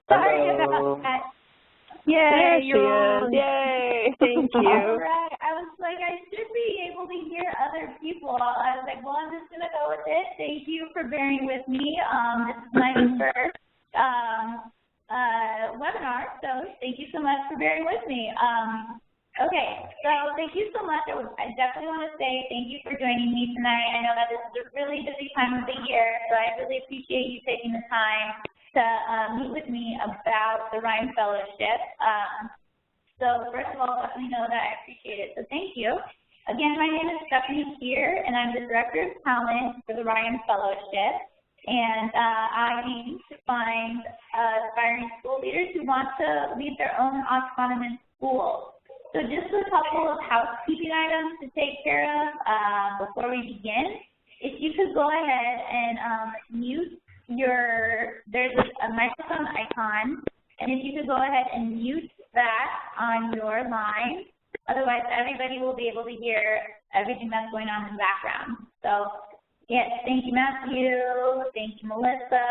Sorry Hello. about that. There Yay, she you're is. on. Yay. Thank you. All right. I was like, I should be able to hear other people. I was like, well, I'm just going to go with it. Thank you for bearing with me. This is my first webinar, so thank you so much for bearing with me. Okay, so thank you so much. I definitely want to say thank you for joining me tonight. I know that this is a really busy time of the year, so I really appreciate you taking the time to meet with me about the Ryan Fellowship. So first of all, let me know that I appreciate it, so thank you. Again, my name is Shear, and I'm the Director of Talent for the Ryan Fellowship. And I aim to find aspiring school leaders who want to lead their own autonomous schools. So just a couple of housekeeping items to take care of before we begin. If you could go ahead and mute there's a microphone icon, and if you could go ahead and mute that on your line, otherwise everybody will be able to hear everything that's going on in the background. So yes, thank you, Matthew. Thank you, Melissa.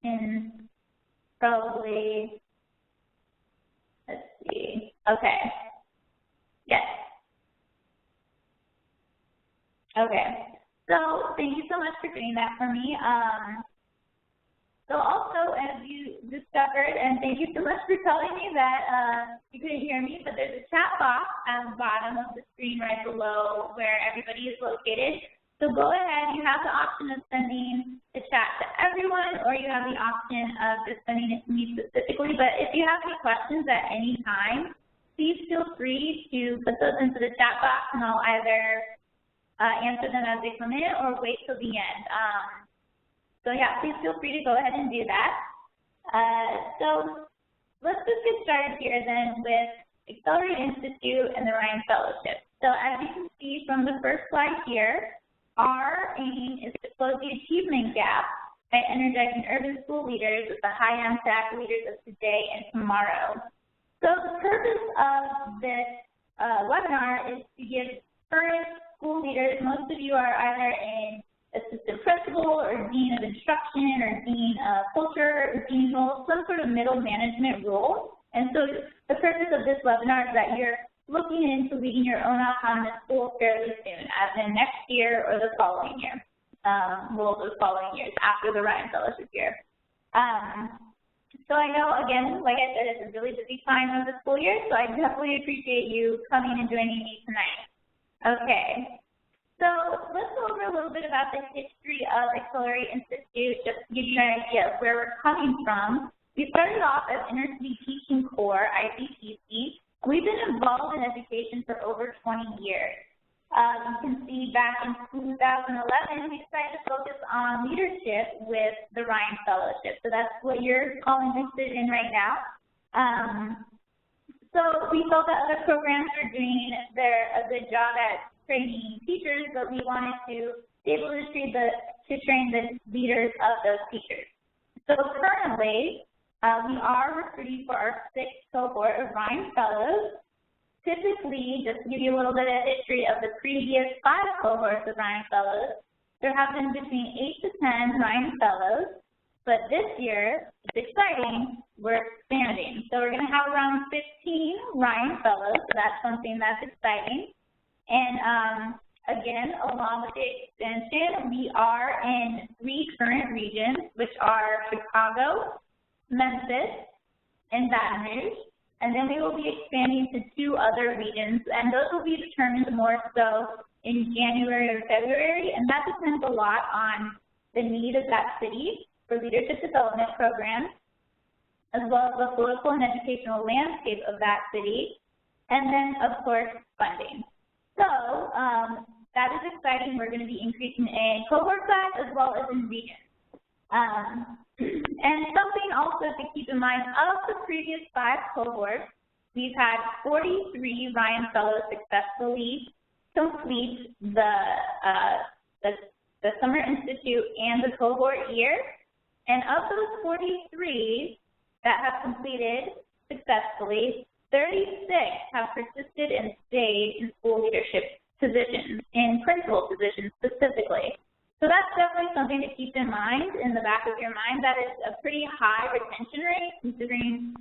And probably, let's see. Okay. Yes. Okay. So thank you so much for doing that for me. So also, as you discovered, and thank you so much for telling me that you couldn't hear me, but there's a chat box at the bottom of the screen right below where everybody is located. So go ahead, you have the option of sending the chat to everyone, or you have the option of just sending it to me specifically. But if you have any questions at any time, please feel free to put those into the chat box, and I'll either answer them as they come in or wait till the end. So yeah, please feel free to go ahead and do that. So let's just get started here then with Accelerate Institute and the Ryan Fellowship. So as you can see from the first slide here, our aim is to close the achievement gap by energizing urban school leaders with the high-impact leaders of today and tomorrow. So the purpose of this webinar is to give current school leaders, most of you are either an assistant principal or dean of instruction or dean of culture or dean role, some sort of middle management role. And so the purpose of this webinar is that you're looking into leading your own autonomous school fairly soon, as in next year or the following year, the following years after the Ryan Fellowship year. So I know, again, like I said, it's a really busy time of the school year, so I definitely appreciate you coming and joining me tonight. Okay, so let's go over a little bit about the history of Accelerate Institute, just to give you an idea of where we're coming from. We started off as Inner City Teaching Corps, ICTC. We've been involved in education for over 20 years. You can see back in 2011, we decided to focus on leadership with the Ryan Fellowship. So that's what you're all interested in right now. So we felt that other programs are doing a good job at training teachers, but we wanted to be able to train the leaders of those teachers. So currently, we are recruiting for our 6th cohort of Ryan Fellows. Typically, just to give you a little bit of history of the previous 5 cohorts of Ryan Fellows, there have been between 8 to 10 Ryan Fellows, but this year, it's exciting, we're expanding. So we're going to have around 15 Ryan Fellows, so that's something that's exciting. And again, along with the extension, we are in 3 current regions, which are Chicago, Memphis, and Baton Rouge. And then we will be expanding to 2 other regions, and those will be determined more so in January or February, and that depends a lot on the need of that city for leadership development programs, as well as the political and educational landscape of that city, and then, of course, funding. So that is exciting. We're going to be increasing in cohort size as well as in regions. And something also to keep in mind, of the previous 5 cohorts, we've had 43 Ryan Fellows successfully complete the Summer Institute and the cohort year. And of those 43 that have completed successfully, 36 have persisted and stayed in school leadership positions, in principal positions specifically. So that's definitely something to keep in mind in the back of your mind. That is a pretty high retention rate, considering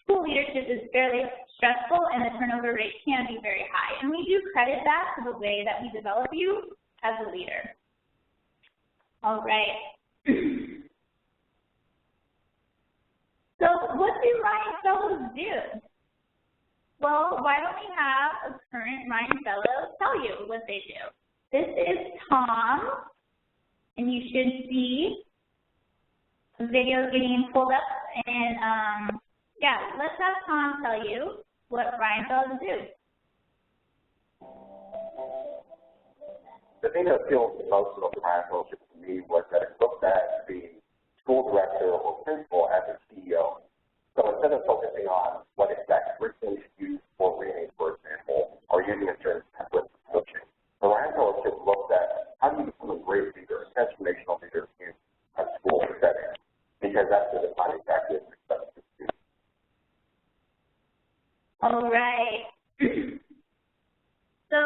school leadership is fairly stressful and the turnover rate can be very high. And we do credit that to the way that we develop you as a leader. All right. So what do Ryan Fellows do? Well, why don't we have a current Ryan Fellow tell you what they do? This is Tom, and you should see the video getting pulled up. And yeah, let's have Tom tell you what Ryan Fellows do. The thing that appealed the most about the Ryan Fellowship to me was that it looked at the school director or principal as a CEO. So instead of focusing on what exact curriculum you should use for reading, for example, or using a certain template for coaching, the Ryan Fellowship looked at how do you become a great leader, a transformational leader in a school setting, because that's the defining factor of success for students. All right. So,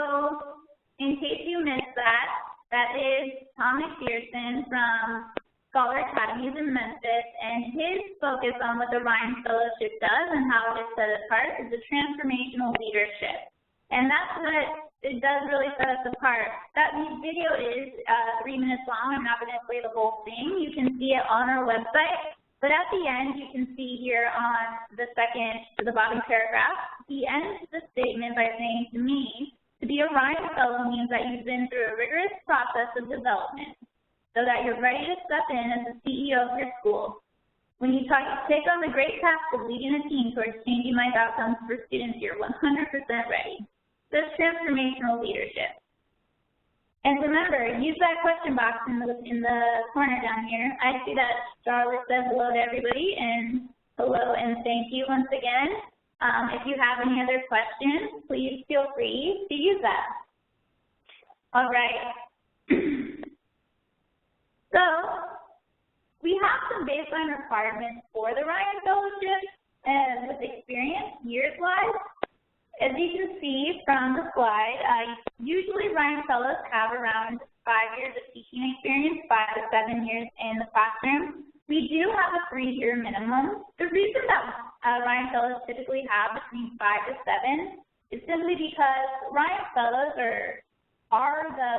in case you missed that, that is Tom McPherson from Scholar Academies in Memphis, and his focus on what the Ryan Fellowship does and how it is set apart is the transformational leadership. And that's what it does really set us apart. That video is 3 minutes long. I'm not going to play the whole thing. You can see it on our website. But at the end, you can see here on the bottom paragraph, he ends the statement by saying, to me, to be a Ryan Fellow means that you've been through a rigorous process of development, so that you're ready to step in as the CEO of your school. When you take on the great task of leading a team towards changing life outcomes for students, you're 100% ready. That's transformational leadership. And remember, use that question box in the corner down here. I see that Charlotte says hello to everybody, and hello and thank you once again. If you have any other questions, please feel free to use that. All right. So, we have some baseline requirements for the Ryan Fellowship and with experience, years-wise. As you can see from the slide, usually Ryan Fellows have around 5 years of teaching experience, 5 to 7 years in the classroom. We do have a 3-year minimum. The reason that Ryan Fellows typically have between 5 to 7 is simply because Ryan Fellows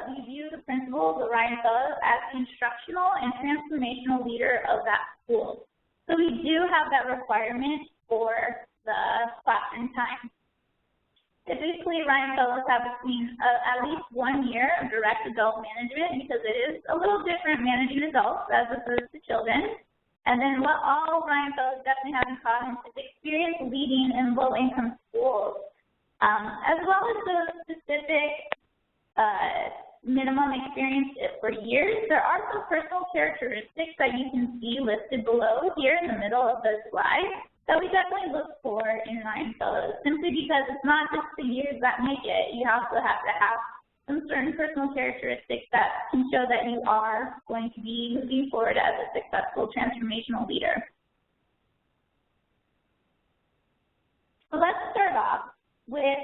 we view the principal, the Ryan Fellows, as the instructional and transformational leader of that school. So we do have that requirement for the classroom time. Typically, Ryan Fellows have between at least 1 year of direct adult management, because it is a little different managing adults as opposed to children. And then what all Ryan Fellows definitely have in common is experience leading in low-income schools, as well as the specific minimum experience for years. There are some personal characteristics that you can see listed below here in the middle of the slide that we definitely look for in Ryan Fellows, simply because it's not just the years that make it. You also have to have some certain personal characteristics that can show that you are going to be moving forward as a successful transformational leader. So let's start off with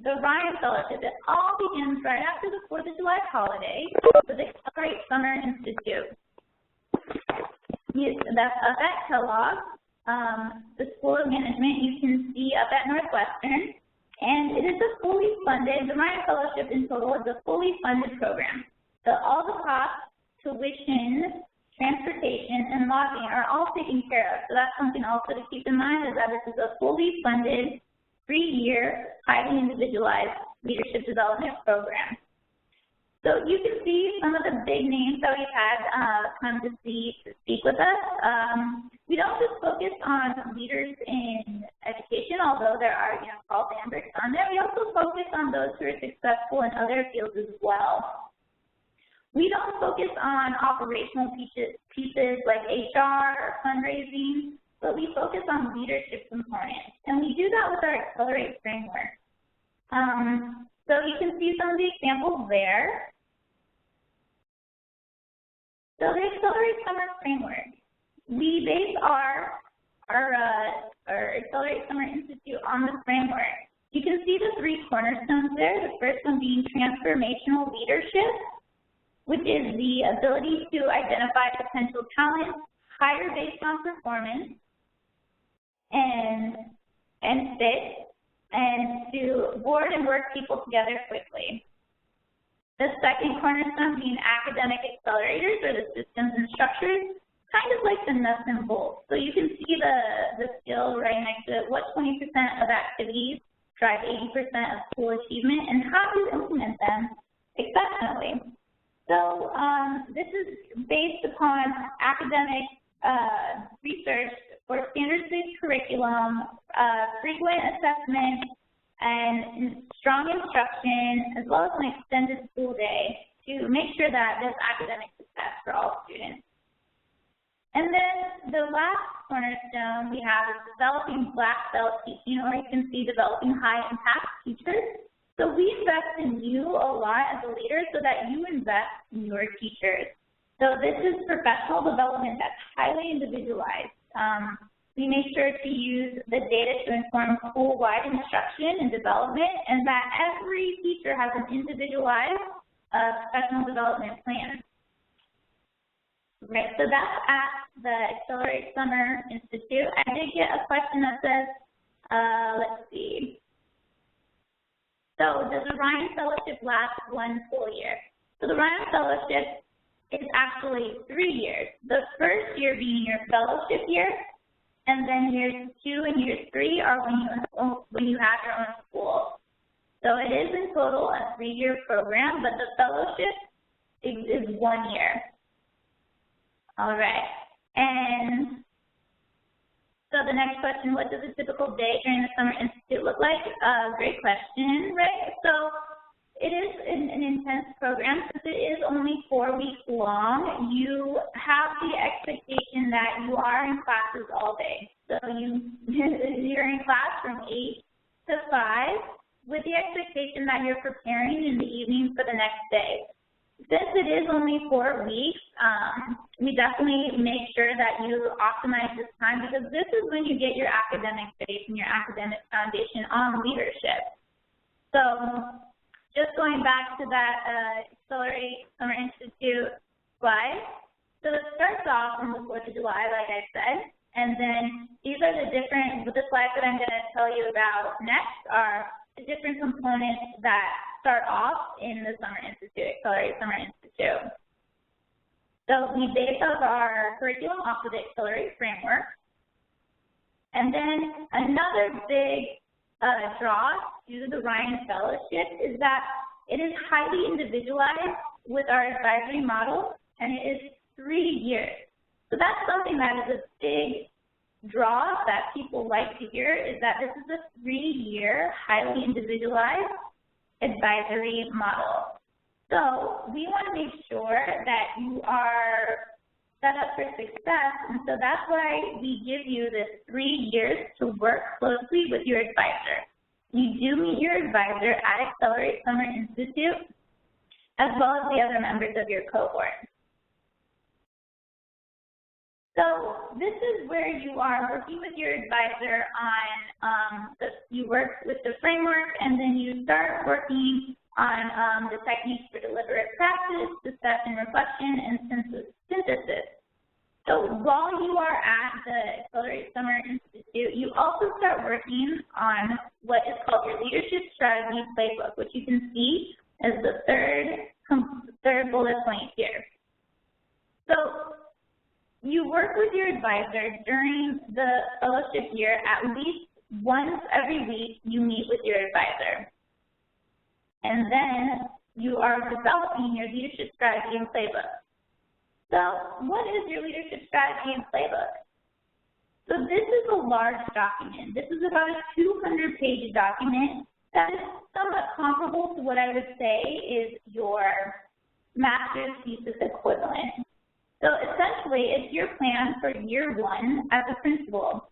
the Ryan Fellowship. It all begins right after the 4th of July holiday with the Accelerate Summer Institute. That's up at Kellogg, the School of Management. You can see up at Northwestern. And it is a fully funded, the Ryan Fellowship in total is a fully funded program. So all the costs, tuition, transportation, and lodging are all taken care of. So that's something also to keep in mind, is that this is a fully funded, 3-year, highly individualized leadership development program. So you can see some of the big names that we've had come to speak with us. We don't just focus on leaders in education, although there are, Paul Bambrick's on there. We also focus on those who are successful in other fields as well. We don't focus on operational pieces like HR or fundraising, but we focus on leadership components, and we do that with our Accelerate framework. So you can see some of the examples there. So the Accelerate Summer framework, we base our Accelerate Summer Institute on the framework. You can see the 3 cornerstones there, the first one being transformational leadership, which is the ability to identify potential talent, hire based on performance, and fit, and to board and work people together quickly. The second cornerstone being academic accelerators, or the systems and structures, kind of like the nuts and bolts. So you can see the skill right next to it, what 20% of activities drive 80% of school achievement, and how do you implement them exceptionally. So this is based upon academic research for standards-based curriculum, frequent assessment, and strong instruction, as well as an extended school day to make sure that there's academic success for all students. And then the last cornerstone we have is developing black belt teaching, or you can see developing high-impact teachers. So we invest in you a lot as a leader so that you invest in your teachers. So this is professional development that's highly individualized. We make sure to use the data to inform school-wide instruction and development, and that every teacher has an individualized professional development plan. Right, so that's at the Accelerate Summer Institute. I did get a question that says, let's see. So does the Ryan Fellowship last 1 full year? So the Ryan Fellowship is actually 3 years. The first year being your fellowship year, and then years 2 and years 3 are when you have your own school. So it is in total a 3-year program, but the fellowship is 1 year. All right, and so the next question, what does a typical day during the Summer Institute look like? Great question, right? So it is an intense program. Since it is only 4 weeks long, you have the expectation that you are in classes all day. So you're in class from 8 to 5 with the expectation that you're preparing in the evening for the next day. Since it is only 4 weeks, we definitely make sure that you optimize this time, because this is when you get your academic base and your academic foundation on leadership. So just going back to that Accelerate Summer Institute slide. So it starts off on the 4th of July, like I said, and then these are the slides that I'm going to tell you about next are the different components that start off in the Summer Institute, Accelerate Summer Institute. So we base our curriculum off of the Accelerate framework. And then another big draw to the Ryan Fellowship is that it is highly individualized with our advisory model, and it is 3 years. So that's something that is a big draw that people like to hear, is that this is a 3-year, highly individualized advisory model. So we want to make sure that you are set up for success, and so that's why we give you this 3 years to work closely with your advisor. You do meet your advisor at Accelerate Summer Institute, as well as the other members of your cohort. So this is where you are working with your advisor on, you work with the framework, and then you start working on the techniques for deliberate practice, discussion, reflection, and synthesis. So while you are at the Accelerate Summer Institute, you also start working on what is called your Leadership Strategy Playbook, which you can see as the third bullet point here. So you work with your advisor during the fellowship year. At least once every week, you meet with your advisor. And then you are developing your leadership strategy and playbook. So what is your leadership strategy and playbook? So this is a large document. This is about a 200-page document that is somewhat comparable to what I would say is your master's thesis equivalent. So essentially, it's your plan for year 1 as a principal.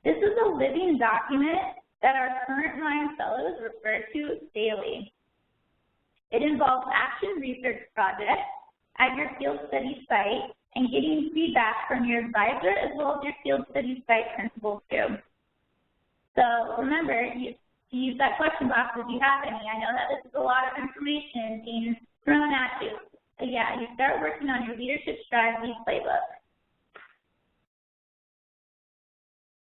This is a living document that our current Ryan Fellows refer to daily. It involves action research projects at your field study site and getting feedback from your advisor as well as your field study site principal too. So remember, to use that question box if you have any. I know that this is a lot of information being thrown at you. you start working on your leadership strategy playbook.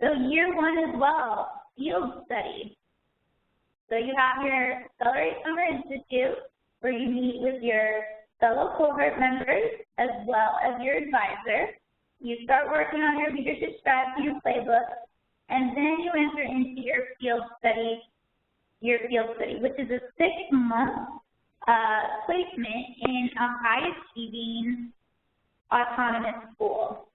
So year one as well, field study. So you have your Accelerate Summer Institute, where you meet with your fellow cohort members as well as your advisor. You start working on your leadership strategy and playbook, and then you enter into your field study, which is a 6-month placement in a high-achieving autonomous school.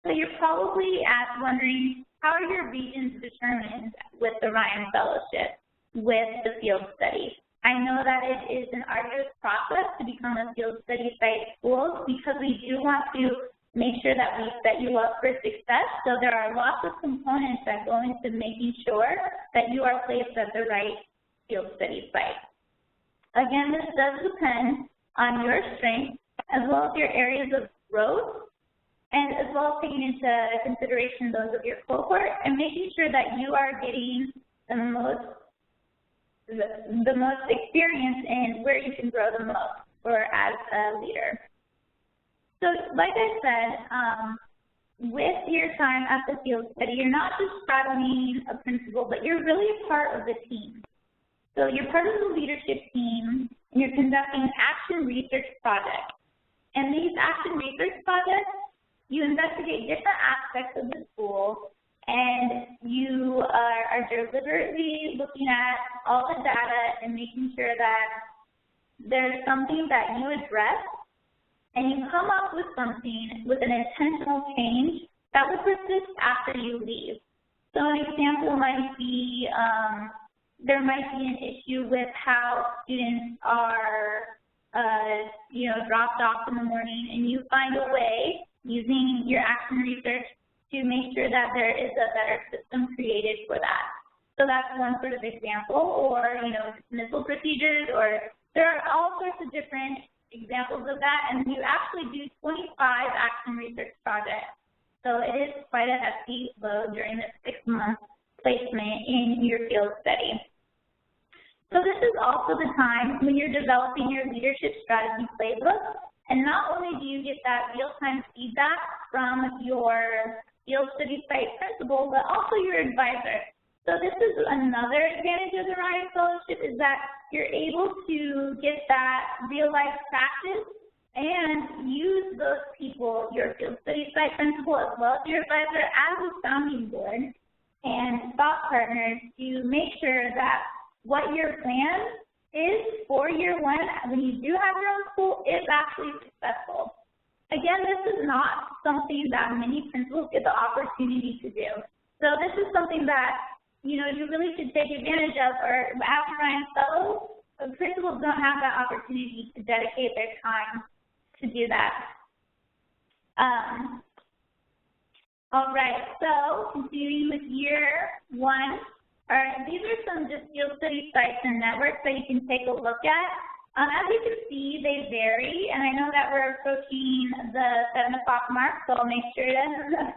So you're probably wondering, how are your regions determined with the Ryan Fellowship, with the field study? I know that it is an arduous process to become a field study site school because we do want to make sure that we set you up for success. So there are lots of components that go into making sure that you are placed at the right field study site. Again, this does depend on your strengths as well as your areas of growth, and as well as taking into consideration those of your cohort and making sure that you are getting the most experience in where you can grow the most or as a leader. So like I said, with your time at the field study, you're not just shadowing a principal, but you're really a part of the team. So you're part of the leadership team, and you're conducting action research projects. And these action research projects, you investigate different aspects of the school, and you are deliberately looking at all the data and making sure that there's something that you address, and you come up with something with an intentional change that will persist after you leave. So an example might be, there might be an issue with how students are, dropped off in the morning, and you find a way using your action research to make sure that there is a better system created for that. So that's one sort of example, or, dismissal procedures, or there are all sorts of different examples of that, and you actually do 25 action research projects. So it is quite a hefty load during this 6-month placement in your field study. So this is also the time when you're developing your leadership strategy playbook. And not only do you get that real-time feedback from your field study site principal, but also your advisor. So this is another advantage of the Ryan Fellowship, is that you're able to get that real-life practice and use those people, your field study site principal as well as your advisor, as a sounding board and thought partners to make sure that what your plan is for year one, when you do have your own school, is actually successful. Again, this is not something that many principals get the opportunity to do. So this is something that, you really should take advantage of, or after Ryan Fellows, principals don't have that opportunity to dedicate their time to do that. All right, so continuing with year one. All right, these are some just field study sites and networks that you can take a look at. As you can see, they vary, and I know that we're approaching the 7 o'clock mark, so I'll make sure to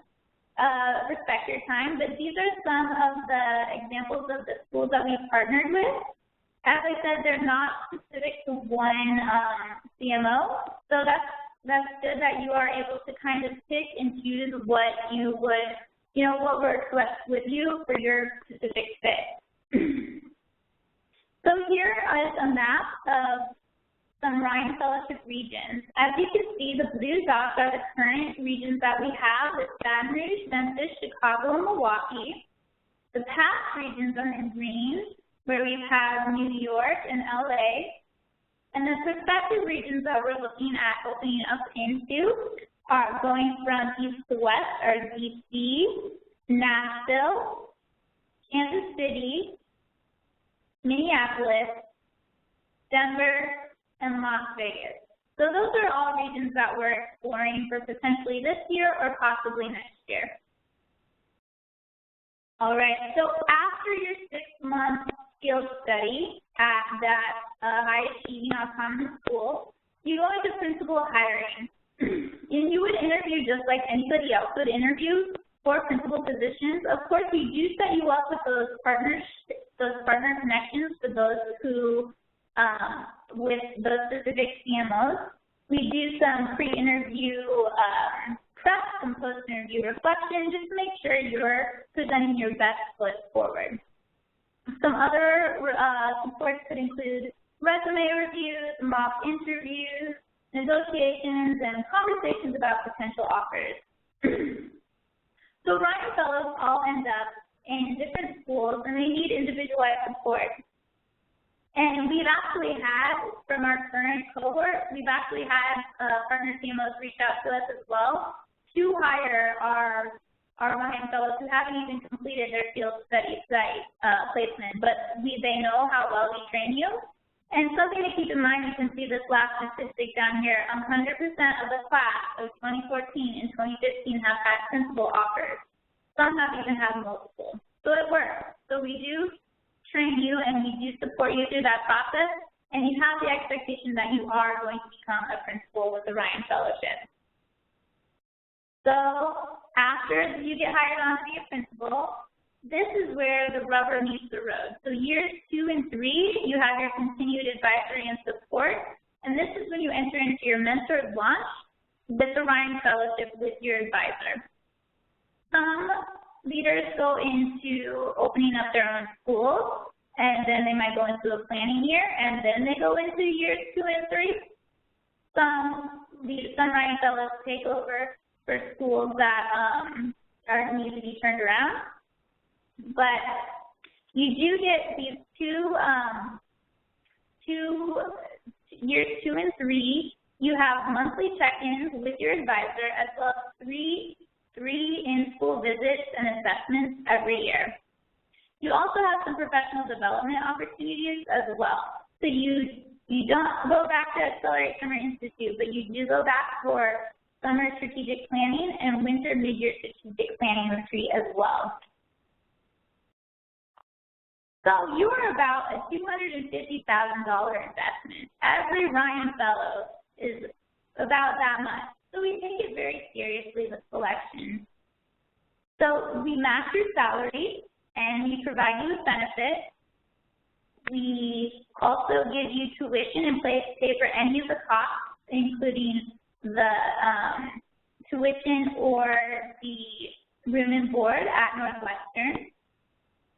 respect your time. But these are some of the examples of the schools that we've partnered with. As I said, they're not specific to one CMO, so that's good that you are able to kind of pick and choose what you would, what works best with you for your specific fit. So here is a map of some Ryan Fellowship regions. As you can see, the blue dots are the current regions that we have with Baton Rouge, Memphis, Chicago, and Milwaukee. The past regions are in green, where we have New York and LA. And the prospective regions that we're looking at opening up into are going from east to west are DC, Nashville, Kansas City, Minneapolis, Denver, and Las Vegas. So those are all regions that we're exploring for potentially this year or possibly next year. All right, so after your 6-month field study at that high-achieving autonomous school, you go into principal hiring. And you would interview just like anybody else would interview for principal positions. Of course, we do set you up with those partner connections for those who with those specific CMOs. We do some pre-interview prep, some post-interview reflection, just to make sure you're presenting your best foot forward. Some other supports could include resume reviews, mock interviews, negotiations, and conversations about potential offers. So Ryan Fellows all end up in different schools, and they need individualized support. And we've actually had, from our current cohort, we've actually had partner CMOs reach out to us as well to hire our Ryan Fellows who haven't even completed their field study site placement, but they know how well we train you. And something to keep in mind, you can see this last statistic down here, 100% of the class of 2014 and 2015 have had principal offers. Some have even had multiple. So it works. So we do train you and we do support you through that process, and you have the expectation that you are going to become a principal with the Ryan Fellowship. So after you get hired on to be a principal, this is where the rubber meets the road. So years 2 and 3, you have your continued advisory and support, and this is when you enter into your mentored launch with the Ryan Fellowship with your advisor. Some leaders go into opening up their own schools, and then they might go into a planning year, and then they go into years 2 and 3. Some Ryan Fellows take over for schools that need to be turned around. But you do get these years 2 and 3. You have monthly check-ins with your advisor, as well as three in-school visits and assessments every year. You also have some professional development opportunities as well. So you don't go back to Accelerate Summer Institute, but you do go back for summer strategic planning and winter mid-year strategic planning retreat as well. So you are about a $250,000 investment. Every Ryan Fellow is about that much. So we take it very seriously with selection. So we match your salary and we provide you with benefits. We also give you tuition and pay for any of the costs, including the tuition or the room and board at Northwestern.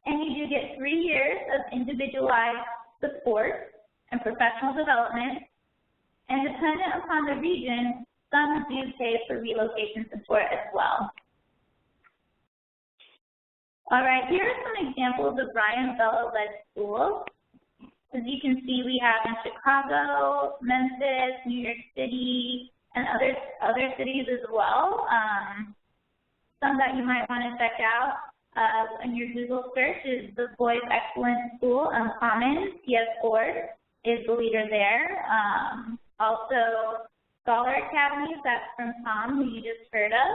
And you do get 3 years of individualized support and professional development. And dependent upon the region, some do pay for relocation support as well. All right, here are some examples of Ryan Fellow-led schools. As you can see, we have in Chicago, Memphis, New York City, and other cities as well. Some that you might want to check out in your Google search is the Boys Excellence School, Common. T.S. Ford is the leader there. Also, Scholar Academies, that's from Tom, who you just heard of.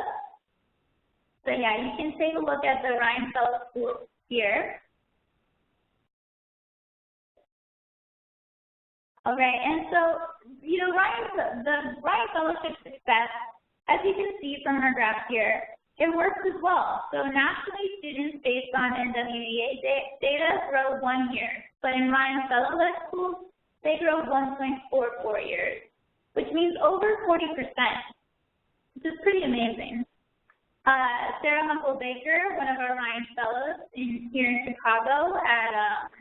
So yeah, you can take a look at the Ryan Fellow School here. All right, and so, you know, the Ryan Fellowship success, as you can see from our graph here, it works as well. So nationally, students based on NWEA data grow 1 year, but in Ryan Fellow-led schools, they grow 1.44 years, which means over 40%, which is pretty amazing. Sarah Humpel-Baker, one of our Ryan Fellows here in Chicago at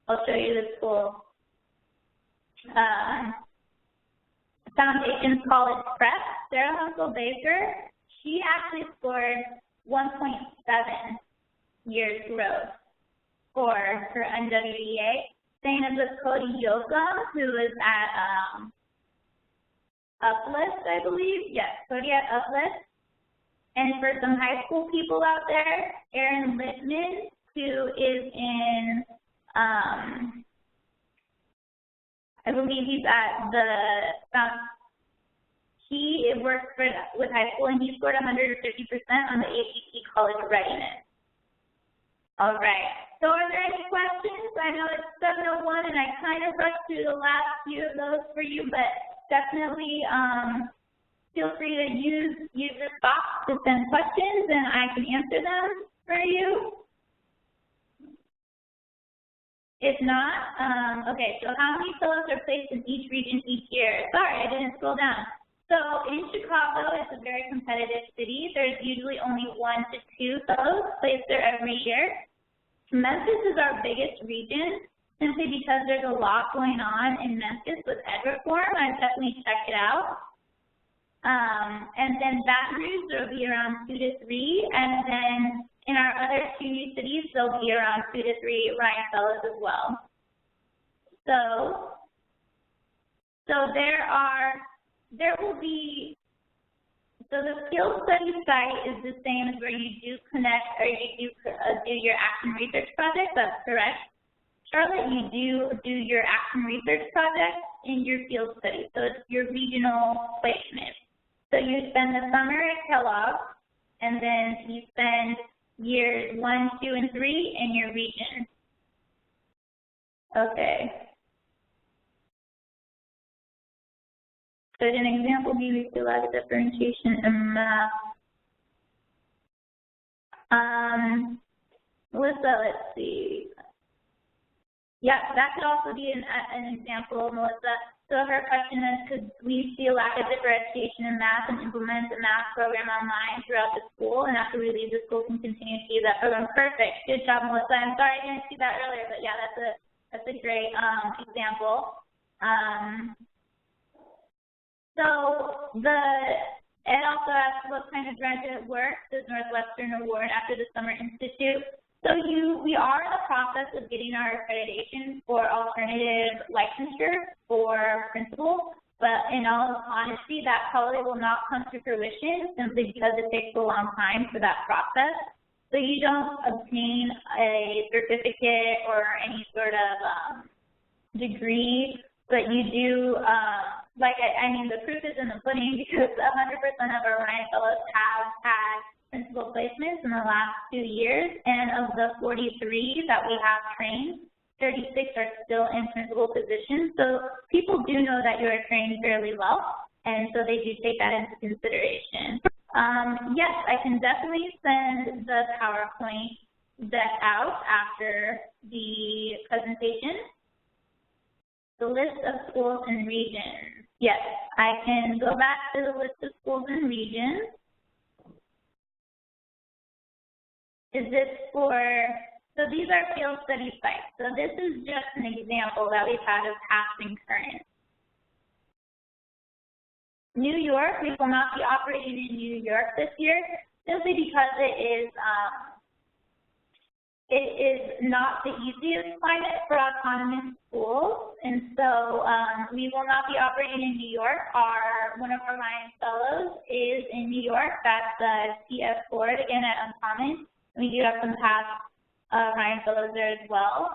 I'll show you the school, Foundations College Prep. Sarah Humpel-Baker, she actually scored 1.7 years growth for her NWEA. Same as with Cody Yoakum, who is at Uplift, I believe. Yes, Cody at Uplift. And for some high school people out there, Aaron Littman, who is in, I believe he's at he works with high school, and he scored 150% on the ACT College Readiness. All right. So are there any questions? I know it's 7:01, and I kind of rushed through the last few of those for you, but definitely feel free to use this box to send questions, and I can answer them for you. If not, okay, so how many fellows are placed in each region each year? Sorry, I didn't scroll down. So in Chicago, it's a very competitive city. There's usually only 1 to 2 fellows placed there every year. Memphis is our biggest region simply because there's a lot going on in Memphis with ed reform. I'd definitely check it out. And then Baton Rouge, there'll be around 2 to 3, and then in our other 2 new cities, there'll be around 2 to 3 Ryan Fellows as well. So there will be, so the field study site is the same as where you do connect or you do your action research project. That's correct. Charlotte, you do your action research project in your field study. So it's your regional placement. So you spend the summer at Kellogg, and then you spend years 1, 2, and 3 in your region. Okay. So an example, maybe feel like differentiation in math. Melissa, let's see. Yeah, that could also be an example, Melissa. So her question is, could we see a lack of differentiation in math and implement the math program online throughout the school, and after we leave the school can continue to use that program? Perfect. Good job, Melissa. I'm sorry I didn't see that earlier, but yeah, that's a great example. So Ed also asked what kind of graduate work does Northwestern award after the Summer Institute? So we are in the process of getting our accreditation for alternative licensure for principal, but in all honesty, that probably will not come to fruition simply because it takes a long time for that process. So you don't obtain a certificate or any sort of degree, but you do, I mean, the proof is in the pudding because 100% of our Ryan Fellows have had principal placements in the last 2 years, and of the 43 that we have trained, 36 are still in principal positions. So people do know that you are trained fairly well, and so they do take that into consideration. Yes, I can definitely send the PowerPoint deck out after the presentation. The list of schools and regions. Yes, I can go back to the list of schools and regions. Is this for, so these are field study sites. So this is just an example that we've had of past and current. New York, we will not be operating in New York this year simply because it is not the easiest climate for autonomous schools, and so we will not be operating in New York. One of our Ryan Fellows is in New York. That's T.S. Ford, again at Uncommon. We do have some past Ryan Fellows there as well.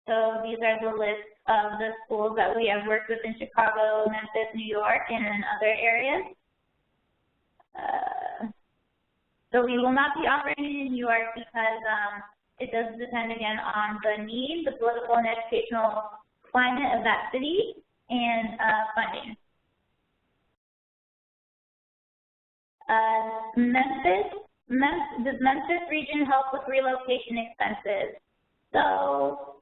So these are the list of the schools that we have worked with in Chicago, Memphis, New York, and in other areas. So we will not be operating in New York because it does depend, again, on the need, the political and educational climate of that city, and funding. Does Memphis region help with relocation expenses? So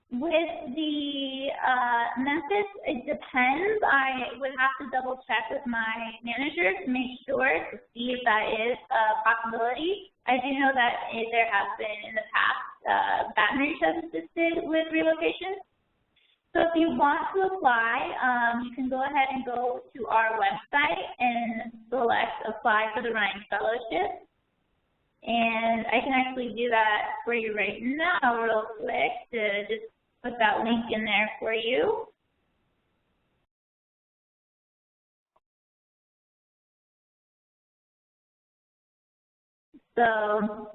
with the Memphis, it depends. I would have to double check with my manager to make sure to see if that is a possibility. I do know that there has been in the past, Baton Rouge has assisted with relocation. So if you want to apply, you can go ahead and go to our website and select apply for the Ryan Fellowship. And I can actually do that for you right now real quick to just put that link in there for you. So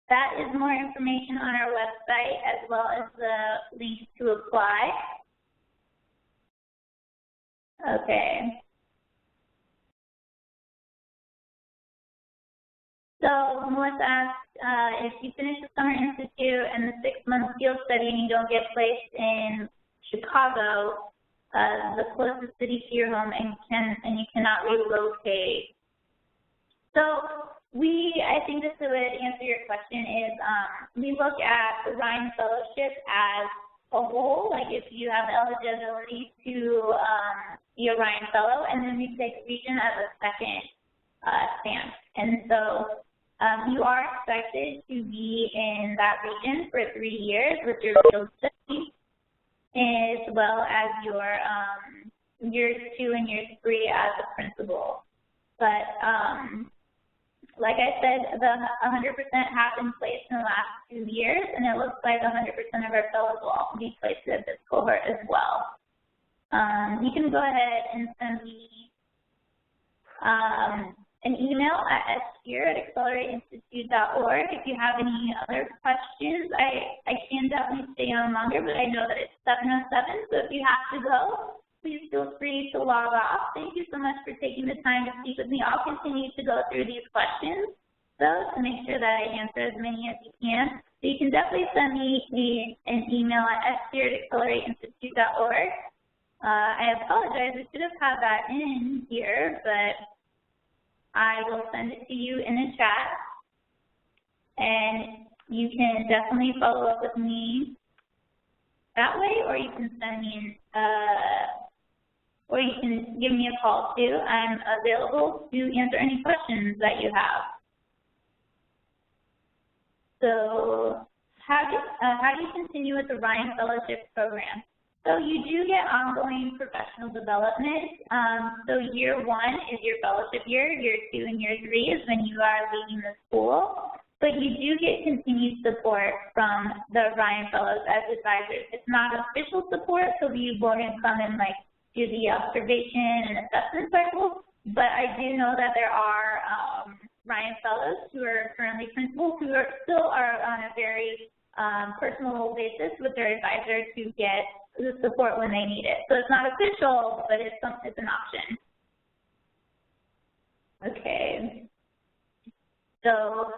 that is more information on our website as well as the link to apply. Okay. So Melissa asked, if you finish the Summer Institute and the 6-month field study and you don't get placed in Chicago, the closest city to your home, and you cannot relocate. So I think this would answer your question is we look at the Ryan Fellowship as a whole, like if you have eligibility to be a Ryan Fellow, and then we take region as a second stamp. And so you are expected to be in that region for 3 years with your field study, as well as your years 2 and years 3 as a principal. But like I said, the 100% have been placed in the last 2 years, and it looks like 100% of our fellows will also be placed at this cohort as well. You can go ahead and send me an email at shear@accelerate.org if you have any other questions. I can definitely stay on longer, but I know that it's 7:07, so if you have to go, please feel free to log off. Thank you so much for taking the time to speak with me. I'll continue to go through these questions, though, to make sure that I answer as many as you can. So you can definitely send me an email at shear@accelerate.org. I apologize, I should have had that in here, but I will send it to you in the chat. And you can definitely follow up with me that way, or you can send me or you can give me a call too. I'm available to answer any questions that you have. So how do you continue with the Ryan Fellowship program? So you do get ongoing professional development. So year 1 is your fellowship year 2 and year 3 is when you are leaving the school. But you do get continued support from the Ryan Fellows as advisors. It's not official support, so you won't come and do the observation and assessment cycle, but I do know that there are Ryan Fellows who are currently principals who still are on a very personal basis with their advisor to get the support when they need it. So it's not official, but it's an option. Okay. So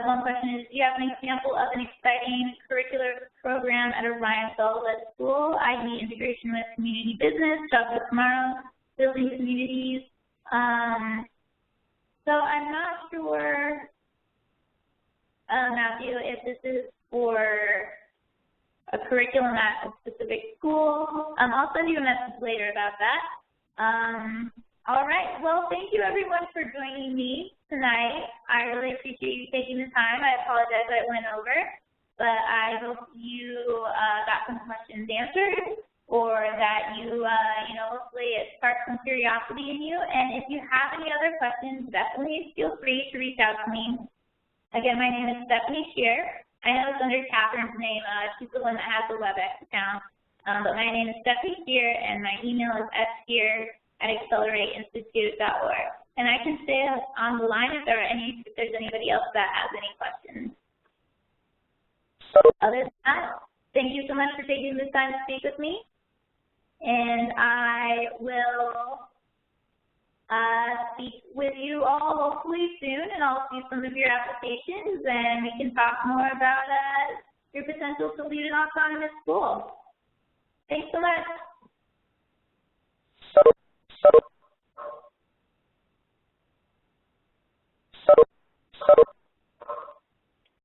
one question is, do you have an example of an exciting curricular program at a Ryan Fellow-led school, i.e. integration with community business, jobs for tomorrow, building communities? So I'm not sure, Matthew, if this is for a curriculum at a specific school. I'll send you a message later about that. All right. Well, thank you, everyone, for joining me tonight. I really appreciate you taking the time. I apologize that it went over, but I hope you got some questions answered, or that you, hopefully it sparked some curiosity in you. And if you have any other questions, definitely feel free to reach out to me. Again, my name is Stephanie Shear. I know it's under Catherine's name. She's the one that has the WebEx account. But my name is Stephanie Shear, and my email is shear@accelerate.org. And I can stay on the line if there's anybody else that has any questions. Other than that, thank you so much for taking this time to speak with me. And I will speak with you all hopefully soon, and I'll see some of your applications, and we can talk more about your potential to lead an autonomous school. Thanks so much.